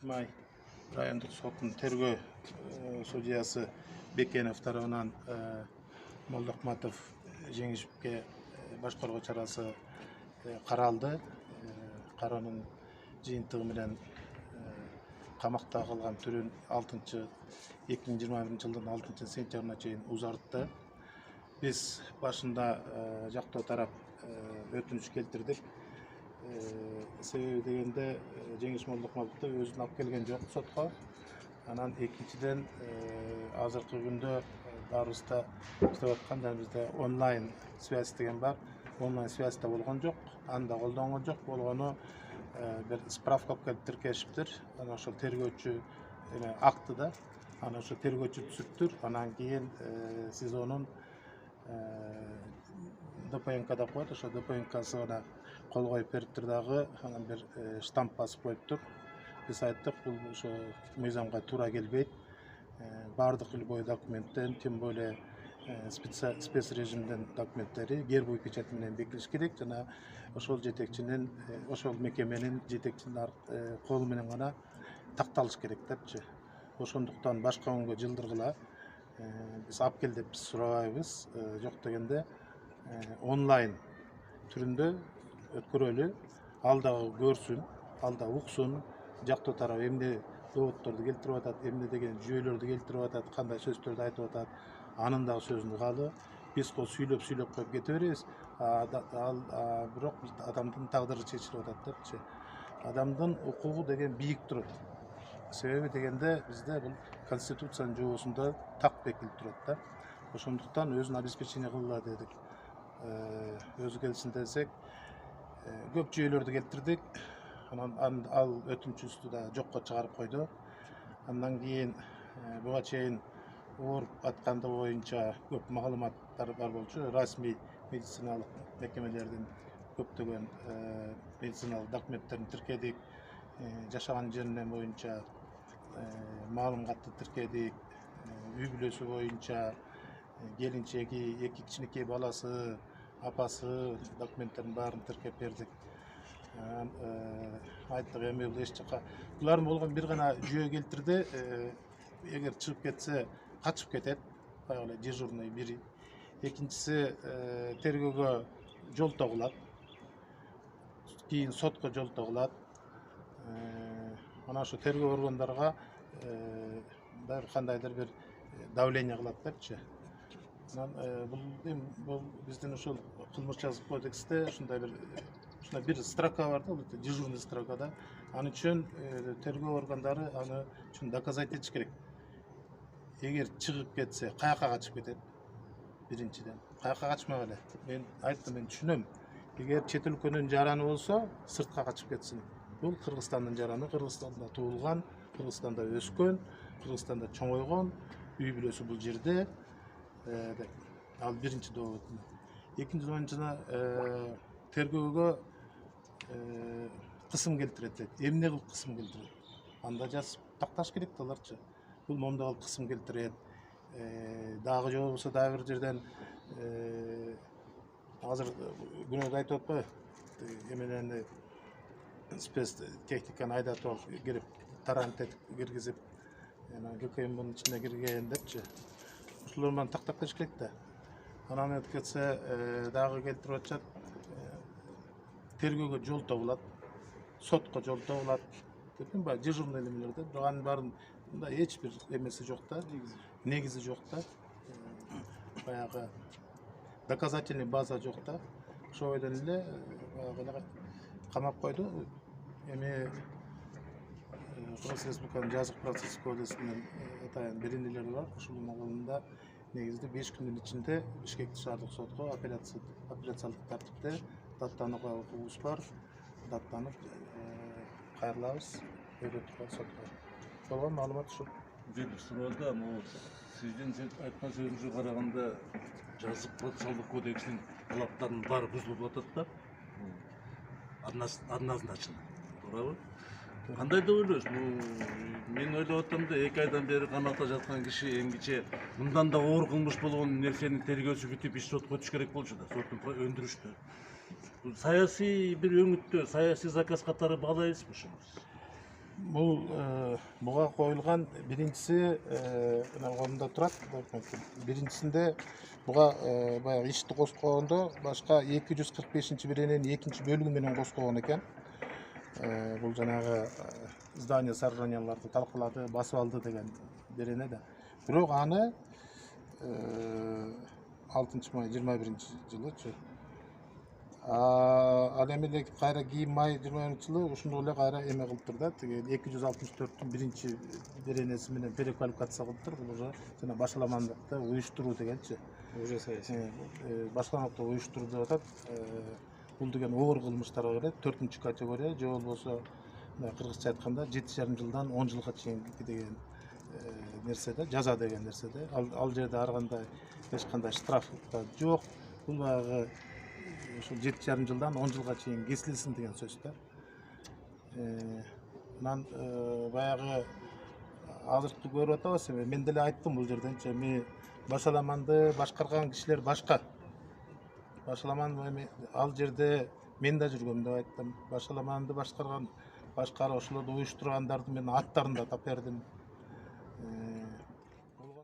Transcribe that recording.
May rayonduk sotun tergөө судьясы Бекенов тарабынан Молдохматов жеңишипке башкаруу чарасы каралды. Кароонун жыйынтыгы менен камакта калган түрүн 2021 жылдын 6 сентябрына чейин узартты. Биз башында жактоо тарап өтүнүч келтирдик. Себеби дегенде Жеңиш Молдохматовду өзүн алып келген жок сотко. Анан экинчиден азыркы күндө баарыбызда иштеп аткан жана бизде онлайн связь деген бар. Онлайн связьда болгон жок, анда колдонгон жок. Болгону бир справка алып келип тиркешиптир. Анан ошол тергөөчү актыда, анан ошо тергөөчү түзүптүр. Анан кийин сиз онун ДПНК деп коет, ошо ДПНКсына кол коюп бериптир дагы, анан бир штамп басып коюптур. Биз айттык, бул ошо мыйзамга туура келбейт. Бардык любой документтен, тем более спецрежимдин документтери гербовый печать менен бекитилиш керек жана ошол жетекчинин, ошол мекеменин жетекчинин колу менен гана такталыш керек депчи. Ошондуктан башка күнгө жылдыргыла биз алып кел деп сурабайбыз. Жок дегенде онлайн түрүндө өткөрөлү, ал дагы көрсүн, ал да уксун, жактоо тарап эмне доводдорду келтирип атат, эмне деген жүйөлөрдү келтирип атат, кандай сөздөрдү айтып атат, анын дагы сөзүн угалы. Биз кол сүйлөп коюп кете беребиз, бирок адамдын тагдыры чечилип атат депчи. Адамдын укугу деген бийик турат. Себеби дегенде бизде бул конституциянын жобосунда так бекитилип турат да. Ошондуктан өзүн обеспечение кылгыла дедик. Өзү келсин десек, көп жүйөлөрдү келтирдик. Анан ал өтүнчүбүздү да жокко чыгарып койду. Андан кийин буга чейин ооруп аткандыгы боюнча көп маалыматтар бар болчу. Расмий медициналык мекемелердин көптөгөн медициналык документтерин тиркедик. Жашаган жеринен боюнча маалым катты тиркедик. Үй бүлөсү боюнча келинчеги, 2 кичинекей баласы, апасы документтерин баарын тиркеп бердик. Айттык, эми бул эч жака. Булардын болгон бир гана жүйө келтирди. Эгер чыгып кетсе, качып кетет. Баягы эле дежурный бири. Экинчиси тергөөгө жолтоо кылат. Кийин сотко жолтоо кылат. Анан ошо тергөө органдарга бир кандайдыр бир давление кылат депчи. Анан бул биздин ошол кылмыш жазык кодексте ушундай бир строка бар да, дежурный строкада. Аны үчүн тергөө органдары аны үчүн доказать этиш керек. Эгер чыгып кетсе, каяка качып кетет? Биринчиден, каяка качмак эле. Мен айттым, мен түшүнөм. Эгер чет өлкөнүн жараны болсо, сыртка качып кетсин. Бул Кыргызстандын жараны, Кыргызстанда туулган, Кыргызстанда өскөн, Кыргызстанда чоңойгон, үй бүлөсү бул жерде. Ал биринчи довод. Экинчи доводчуна тергөөгө кысым келтирет. Эмне кылып кысым келтирет? Анда жазып такташ керек да аларчы. Бул момундай кылып кысым келтирет. Дагы же болбосо дагы бир жерден азыр күнөөдө айтып атпайбы? Эменени спец техниканы айдатып алып кирип, тарант этип киргизип, ГКМнын ичине кирген депчи. Ушулар менен тактап кетиш керек да. Анан өтүп кетсе дагы келтирип атышат. Тергөөгө жолтоо кылат, сотко жолтоо кылат. Деппин баягы дежурный немелерде. Бирок анын баарын мындай эч бир эмеси жок да, негизи жок да. Баягы доказательный база жок да. Ошол бойдон эле баягы камап койду. Эми Кыргыз Республиканын жазык процесс кодексинин атайын беренелери бар. Ушунун алымында негизинде 5 күндүн ичинде Бишкек шаардык сотко апелляциялык тартипте даттанууга укугубуз бар. Даттанып кайрылабыз сотко. Болгон маалымат ушул. Бир суроодо сиздин айткан сөзүңүзгө караганда жазык процессуалдык кодексинин талаптарынын баары бузулуп атат да. Однозначно, туурабы? Кандай деп ойлойсуз? Мен ойлоп атамда 2 айдан бери камакта жаткан киши эмгиче мындан да оор кылмыш болгон нерсени тергөөсү бүтүп иш сотко өтүш керек болчу да, соттун өндүрүштө. Саясий бир өңүттө, саясий заказ катары баглайбызбы ушуну? Бул буга коюлган биринчиси колумда турат. Биринчисинде буга баягы ишти коскогондо башка 245-бирененин экинчи бөлүгү менен коскогон экен. Бул жанагы здание сооруженияларды талкуулады, басып алды деген берене да. Бирок аны 6 май 21-жылычы. Ал эми эле кайра кийин май 21-жылы ушундой эле кайра эме кылыптыр да. Тиги 264-түн биринчи беренеси менен переквалификация кылыптыр. Бул уже жана башаламандыкты уюштуруу дегенчи. Уже саясий. Башаламандыкты уюштуруу деп атат. Бул деген оор кылмыштарга кирет, 4-категория же болбосо кыргызча айтканда 7,5 жылдан 10 жылга чейинки деген нерсе да, жаза деген нерсе да. Ал жерде ар кандай эч кандай штраф да жок. Бул баягы ушул 7,5 жылдан 10 жылга чейин кесилсин деген сөз да. Мынан баягы азыркы көрүп атабыз, мен деле айттым бул жерденчи, эми башаламанды башкарган кишилер башка. Башаламан ал жерде мен да жүргөм деп айттым. Башаламанды башкарып ошолорду уюштургандардын мен аттарын да тап бердим.